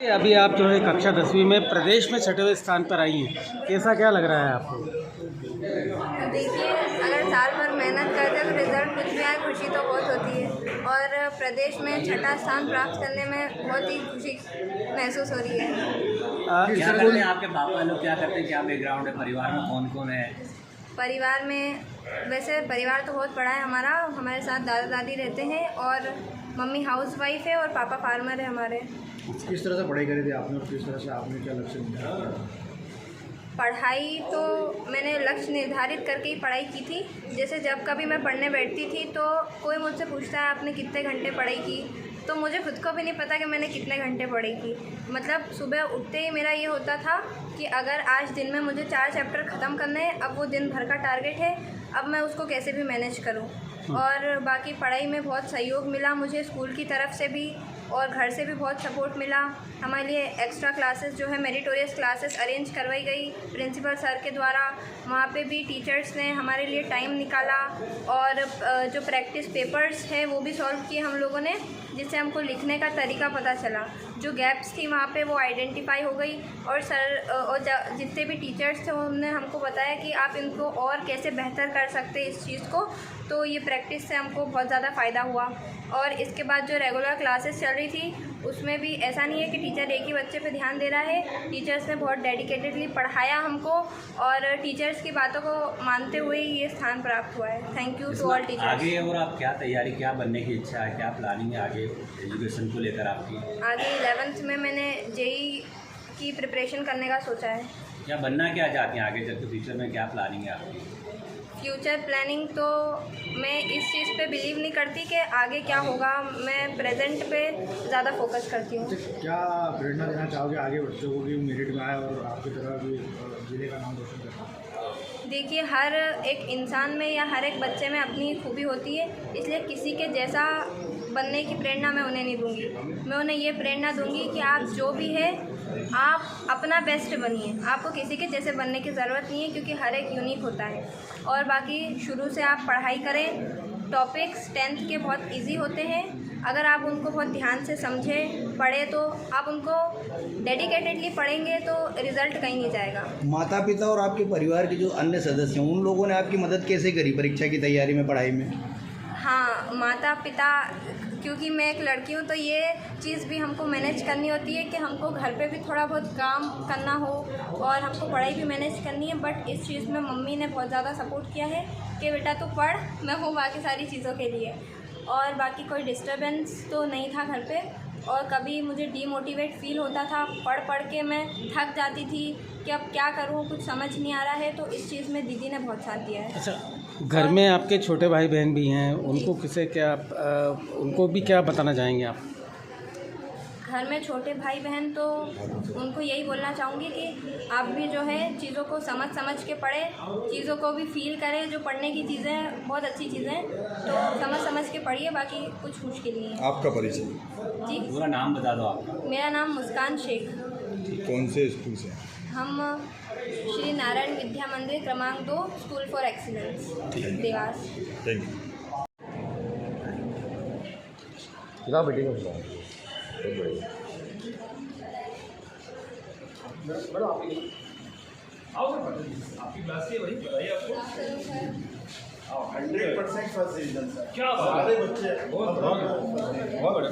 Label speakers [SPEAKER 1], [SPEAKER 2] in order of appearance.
[SPEAKER 1] अभी आप जो है कक्षा 10वीं में प्रदेश में 6वें स्थान पर आई हैं, कैसा क्या लग रहा है आपको?
[SPEAKER 2] देखिए, अगर साल भर मेहनत करते हैं तो रिज़ल्ट कुछ भी आए, खुशी तो बहुत होती है। और प्रदेश में 6ठा स्थान प्राप्त करने में बहुत ही खुशी महसूस हो रही है।
[SPEAKER 3] क्या करते हैं आपके पापा लोग, क्या करते हैं, क्या बैकग्राउंड है, परिवार में कौन कौन है?
[SPEAKER 2] परिवार में वैसे परिवार तो बहुत बड़ा है हमारा। हमारे साथ दादा दादी रहते हैं और मम्मी हाउसवाइफ है और पापा फार्मर है हमारे।
[SPEAKER 4] किस तरह से पढ़ाई करी थी आपने और किस तरह से आपने क्या लक्ष्य निर्धारित किया?
[SPEAKER 2] पढ़ाई तो मैंने लक्ष्य निर्धारित करके ही पढ़ाई की थी। जैसे जब कभी मैं पढ़ने बैठती थी तो कोई मुझसे पूछता है आपने कितने घंटे पढ़ाई की, तो मुझे खुद को भी नहीं पता कि मैंने कितने घंटे पढ़ी की। मतलब सुबह उठते ही मेरा ये होता था कि अगर आज दिन में मुझे 4 चैप्टर ख़त्म करने हैं, अब वो दिन भर का टारगेट है, अब मैं उसको कैसे भी मैनेज करूँ। और बाकी पढ़ाई में बहुत सहयोग मिला मुझे स्कूल की तरफ से भी और घर से भी बहुत सपोर्ट मिला। हमारे लिए एक्स्ट्रा क्लासेस जो है मेरिटोरियस क्लासेस अरेंज करवाई गई प्रिंसिपल सर के द्वारा। वहाँ पे भी टीचर्स ने हमारे लिए टाइम निकाला और जो प्रैक्टिस पेपर्स हैं वो भी सॉल्व किए हम लोगों ने, जिससे हमको लिखने का तरीका पता चला। जो गैप्स थी वहाँ पे वो आइडेंटिफाई हो गई और सर और जितने भी टीचर्स थे उन्होंने हमको बताया कि आप इनको और कैसे बेहतर कर सकते हैं इस चीज़ को। तो ये प्रैक्टिस से हमको बहुत ज़्यादा फ़ायदा हुआ। और इसके बाद जो रेगुलर क्लासेस चल रही थी उसमें भी ऐसा नहीं है कि टीचर एक ही बच्चे पे ध्यान दे रहा है। टीचर्स ने बहुत डेडिकेटेडली पढ़ाया हमको और टीचर्स की बातों को मानते हुए ये स्थान प्राप्त हुआ है। Thank you to all teachers.
[SPEAKER 3] आगे और आप क्या तैयारी, क्या बनने की इच्छा है, क्या प्लानिंग है आगे एजुकेशन को लेकर आपकी?
[SPEAKER 2] आगे 11th में मैंने जेई की प्रिपरेशन करने का सोचा है।
[SPEAKER 3] क्या बनना क्या चाहती हैं आगे चल के, फ्यूचर में क्या प्लानिंग है आपकी?
[SPEAKER 2] फ्यूचर प्लानिंग तो मैं इस चीज़ पे बिलीव नहीं करती कि आगे क्या होगा। मैं प्रेजेंट पे ज़्यादा फोकस करती हूँ।
[SPEAKER 4] क्या प्रेरणा देना चाहोगे आगे बच्चों को कि मेरिट में आए और आपकी तरह भी जिले का नाम रोशन करें?
[SPEAKER 2] देखिए, हर एक इंसान में या हर एक बच्चे में अपनी खूबी होती है, इसलिए किसी के जैसा बनने की प्रेरणा मैं उन्हें नहीं दूंगी। मैं उन्हें ये प्रेरणा दूंगी कि आप जो भी है आप अपना बेस्ट बनिए। आपको किसी के जैसे बनने की ज़रूरत नहीं है क्योंकि हर एक यूनिक होता है। और बाकी शुरू से आप पढ़ाई करें। टॉपिक्स 10th के बहुत इजी होते हैं, अगर आप उनको बहुत ध्यान से समझें पढ़े तो आप उनको डेडिकेटेडली पढ़ेंगे तो रिज़ल्ट कहीं नहीं जाएगा।
[SPEAKER 5] माता पिता और आपके परिवार के जो अन्य सदस्य हैं उन लोगों ने आपकी मदद कैसे करी परीक्षा की तैयारी में, पढ़ाई में?
[SPEAKER 2] हाँ, माता पिता, क्योंकि मैं एक लड़की हूँ तो ये चीज़ भी हमको मैनेज करनी होती है कि हमको घर पे भी थोड़ा बहुत काम करना हो और हमको पढ़ाई भी मैनेज करनी है। बट इस चीज़ में मम्मी ने बहुत ज़्यादा सपोर्ट किया है कि बेटा तू पढ़, मैं हूँ बाकी सारी चीज़ों के लिए। और बाकी कोई डिस्टर्बेंस तो नहीं था घर पे। और कभी मुझे डीमोटिवेट फील होता था, पढ़ के मैं थक जाती थी कि अब क्या करूँ, कुछ समझ नहीं आ रहा है, तो इस चीज़ में दीदी ने बहुत साथ दिया है।
[SPEAKER 1] अच्छा, घर में आपके छोटे भाई बहन भी हैं, उनको किसे क्या उनको भी क्या बताना चाहेंगे आप?
[SPEAKER 2] घर में छोटे भाई बहन तो उनको यही बोलना चाहूँगी कि आप भी जो है चीज़ों को समझ के पढ़ें, चीज़ों को भी फील करें। जो पढ़ने की चीज़ें हैं बहुत अच्छी चीज़ें हैं, तो समझ के पढ़िए, बाकी कुछ मुश्किल नहीं है।
[SPEAKER 6] आपका परिचय?
[SPEAKER 2] जी,
[SPEAKER 3] पूरा नाम बता दो आपका।
[SPEAKER 2] मेरा नाम मुस्कान शेख।
[SPEAKER 6] कौन से स्कूल से?
[SPEAKER 2] हम श्री नारायण विद्या मंदिर क्रमांक 2 school for excellence Dewas.
[SPEAKER 6] Thank you.
[SPEAKER 7] आपकी क्लास की वही बताइए आपको
[SPEAKER 8] 100% फर्स्ट डिवीजन सर।
[SPEAKER 7] क्या
[SPEAKER 8] सारे बच्चे
[SPEAKER 7] बहुत बढ़िया।